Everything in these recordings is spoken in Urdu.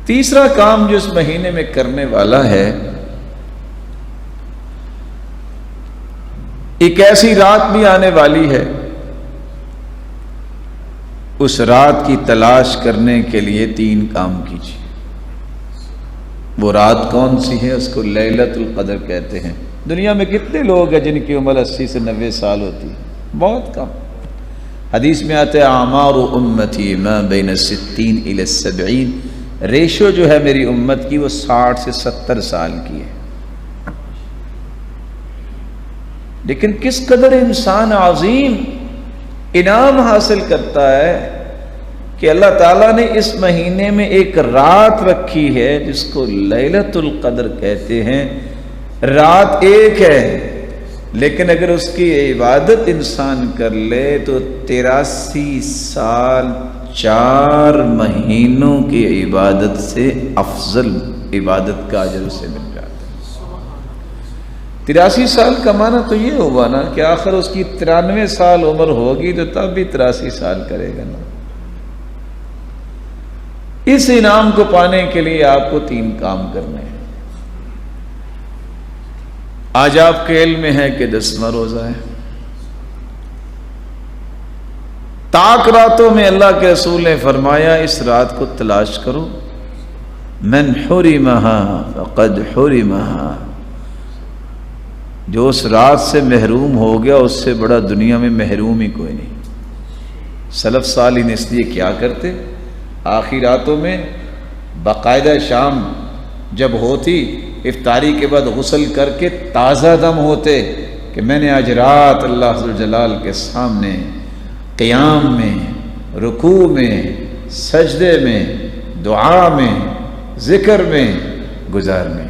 تیسرا کام جو اس مہینے میں کرنے والا ہے، ایک ایسی رات بھی آنے والی ہے، اس رات کی تلاش کرنے کے لیے 3 کام کیجیے۔ وہ رات کون سی ہے؟ اس کو لیلۃ القدر کہتے ہیں۔ دنیا میں کتنے لوگ ہیں جن کی عمر 80 سے 90 سال ہوتی ہے؟ بہت کم۔ حدیث میں آتے ہیں اعمار امتی ما بین 60 الی 70، ریشو جو ہے میری امت کی وہ 60 سے 70 سال کی ہے۔ لیکن کس قدر انسان عظیم انعام حاصل کرتا ہے کہ اللہ تعالیٰ نے اس مہینے میں ایک رات رکھی ہے جس کو لیلۃ القدر کہتے ہیں۔ رات ایک ہے، لیکن اگر اس کی عبادت انسان کر لے تو 83 سال 4 مہینوں کی عبادت سے افضل عبادت کا اجر اسے مل جاتا ہے۔ 83 سال کا معنی تو یہ ہوا نا کہ آخر اس کی 93 سال عمر ہوگی تو تب بھی 83 سال کرے گا نا۔ اس انعام کو پانے کے لیے آپ کو 3 کام کرنے ہیں۔ آج آپ کے علم میں ہے کہ 10واں روزہ ہے۔ تاک راتوں میں اللہ کے رسول نے فرمایا اس رات کو تلاش کرو، من حرمہا فقد حرمہا، جو اس رات سے محروم ہو گیا اس سے بڑا دنیا میں محروم ہی کوئی نہیں۔ سلف صالحین اس لیے کیا کرتے؟ آخری راتوں میں باقاعدہ شام جب ہوتی افطاری کے بعد غسل کر کے تازہ دم ہوتے کہ میں نے آج رات اللہ ذوالجلال کے سامنے قیام میں، رکوع میں، سجدے میں، دعا میں، ذکر میں گزارنی ہے۔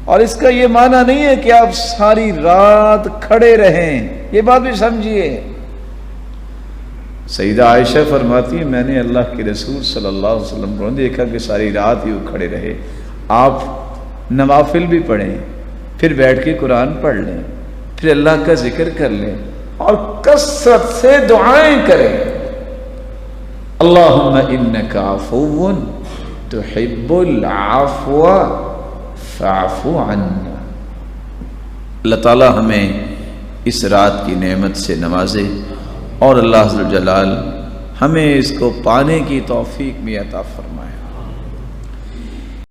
اور اس کا یہ معنی نہیں ہے کہ آپ ساری رات کھڑے رہیں، یہ بات بھی سمجھیے۔ سیدہ عائشہ فرماتی ہے میں نے اللہ کے رسول صلی اللہ علیہ وسلم کو دیکھا کہ ساری رات ہی وہ کھڑے رہے۔ آپ نوافل بھی پڑھیں، پھر بیٹھ کے قرآن پڑھ لیں، پھر اللہ کا ذکر کر لیں اور کثرت سے دعائیں کریں۔ اللہم انک عفو تحب العفو فاعف عنا۔ اللہ تعالی ہمیں اس رات کی نعمت سے نوازے اور اللہ ذوالجلال ہمیں اس کو پانے کی توفیق بھی عطا فرمائے۔